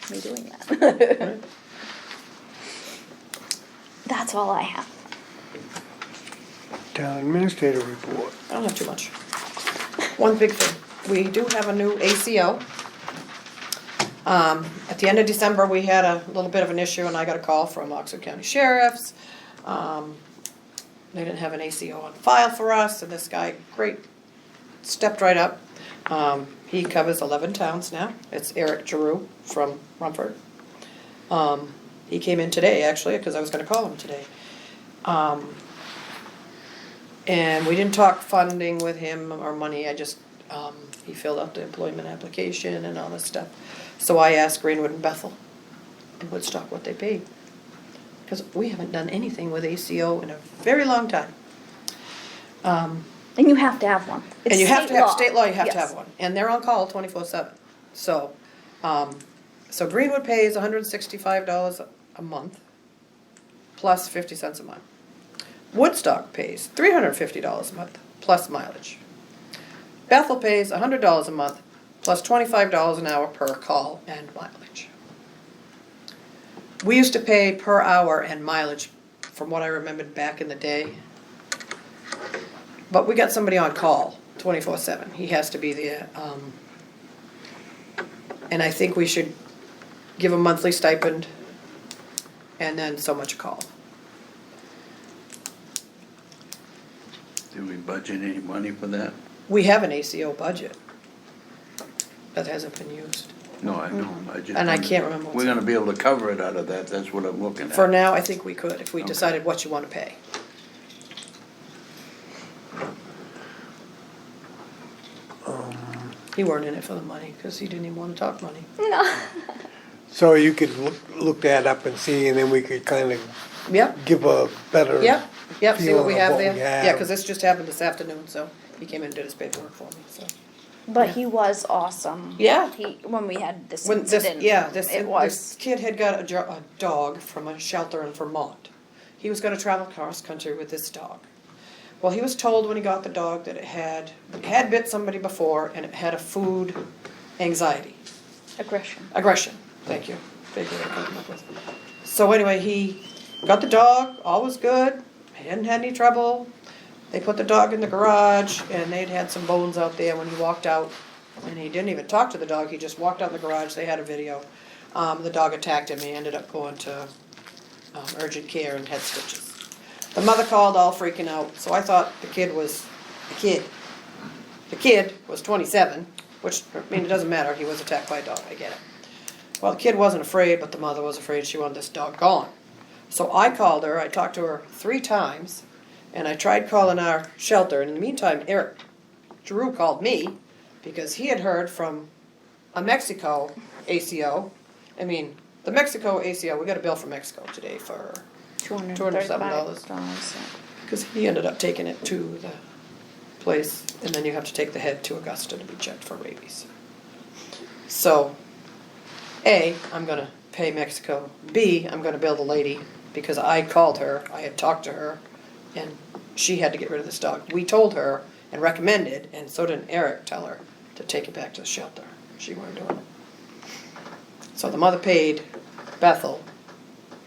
me doing that. That's all I have. Town administrator report. I don't have too much. One big thing, we do have a new ACO. At the end of December, we had a little bit of an issue, and I got a call from Oxford County Sheriff's. They didn't have an ACO on file for us, and this guy, great, stepped right up. He covers 11 towns now. It's Eric Giroux from Rumford. He came in today, actually, because I was gonna call him today. And we didn't talk funding with him or money, He filled out the employment application and all this stuff. So I asked Greenwood and Bethel in Woodstock what they paid. Because we haven't done anything with ACO in a very long time. And you have to have one. It's And you have to have, law. state law, you have to Yes. have one. And they're on call 24/7. So, so Greenwood pays $165 a month, plus 50 cents a month. Woodstock pays $350 a month, plus mileage. Bethel pays $100 a month, plus $25 an hour per call and mileage. We used to pay per hour and mileage, from what I remembered back in the day. But we got somebody on call 24/7. He has to be there. And I think we should give a monthly stipend and then so much a call. Do we budget any money for that? We have an ACO budget that hasn't been used. No, I know, I just. And I wondered. can't remember what's We're gonna be able to cover it out of that, that's what I'm looking at. For now, I think we could, if we Okay. decided what you want to pay. He weren't in it for the money, because he didn't even want to talk money. No. So you could look that up and see, and then we could kind of Yep, give a better. yep, yep, see what we feeling of have what there? we Yeah, have. because this just happened this afternoon, so he came in and did his paperwork for me, so. But he was awesome. Yeah. When we had this When this, incident. yeah, this This kid had got a dog from a shelter in Vermont. He was gonna travel cross country with this dog. Well, he was told when he got the dog that it had bit somebody before and it had a food anxiety. aggression. Thank you. Big word I couldn't come up with. So anyway, he got the dog, all was good, he hadn't had any trouble. They put the dog in the garage and they'd had some bones out there when he walked out. And he didn't even talk to the dog, he just walked out in the garage, they had a video. The dog attacked him, he ended up going to urgent care and had stitches. The mother called all freaking out, so I thought the kid was a kid. The kid was 27, which, I mean, it doesn't matter, he was attacked by a dog, I get it. Well, the kid wasn't afraid, but the mother was afraid, she wanted this dog gone. So I called her, I talked to her 3 times, and I tried calling our shelter, and in the meantime, Eric Drew called me, because he had heard from a Mexico ACO. I mean, the Mexico ACO, we got a bill from Mexico today for, $207. Because he ended up taking it to the place, and then you have to take the head to Augusta to be checked for rabies. So, A, I'm gonna pay Mexico. B, I'm gonna bill the lady, because I called her, I had talked to her, and she had to get rid of this dog. We told her and recommended, and so did Eric tell her, to take it back to the shelter. She wasn't doing it. So the mother paid Bethel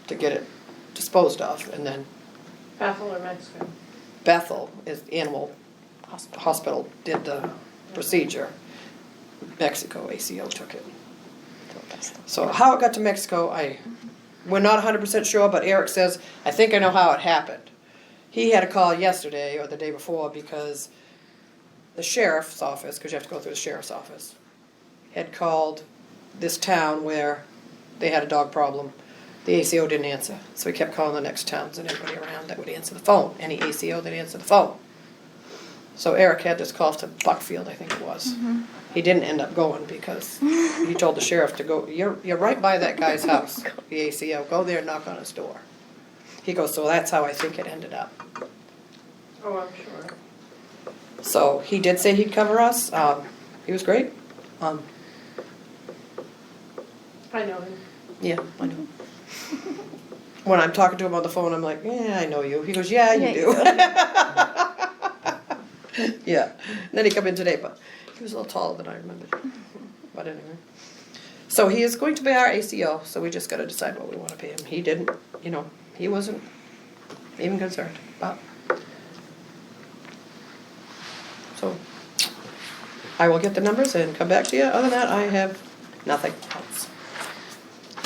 to get it disposed of, and then Bethel or Mexico? Bethel is the animal hospital did the procedure. Mexico ACO took it. So how it got to Mexico, we're not 100% sure, but Eric says, I think I know how it happened. He had a call yesterday or the day before because the sheriff's office, because you have to go through the sheriff's office, had called this town where they had a dog problem. The ACO didn't answer, so he kept calling the next towns and everybody around that would answer the phone. Any ACO that answered the phone. So Eric had this call to Buckfield, I think it was. He didn't end up going because he told the sheriff to go, you're right by that guy's house, the ACO, go there and knock on his door. He goes, so that's how I think it ended up. Oh, I'm sure. So he did say he'd cover us, he was great. I know him. Yeah, I know. When I'm talking to him on the phone, I'm like, yeah, I know you. He goes, yeah, you do. Yeah. And then he come in today, but he was a little taller than I remembered. But anyway. So he is going to be our ACO, so we just got to decide what we want to pay him. He didn't, he wasn't even concerned. But so I will get the numbers and come back to you. Other than that, I have nothing else.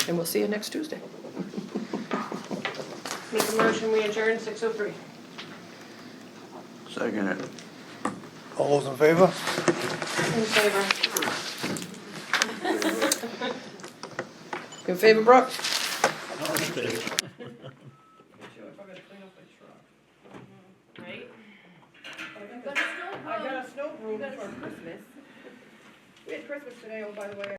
And we'll see you next Tuesday. Make a motion, we adjourn 6:03. Second it. All those in favor? In favor. You in favor, Brooke? Right? I got a snow room for Christmas. We had Christmas today, oh, by the way,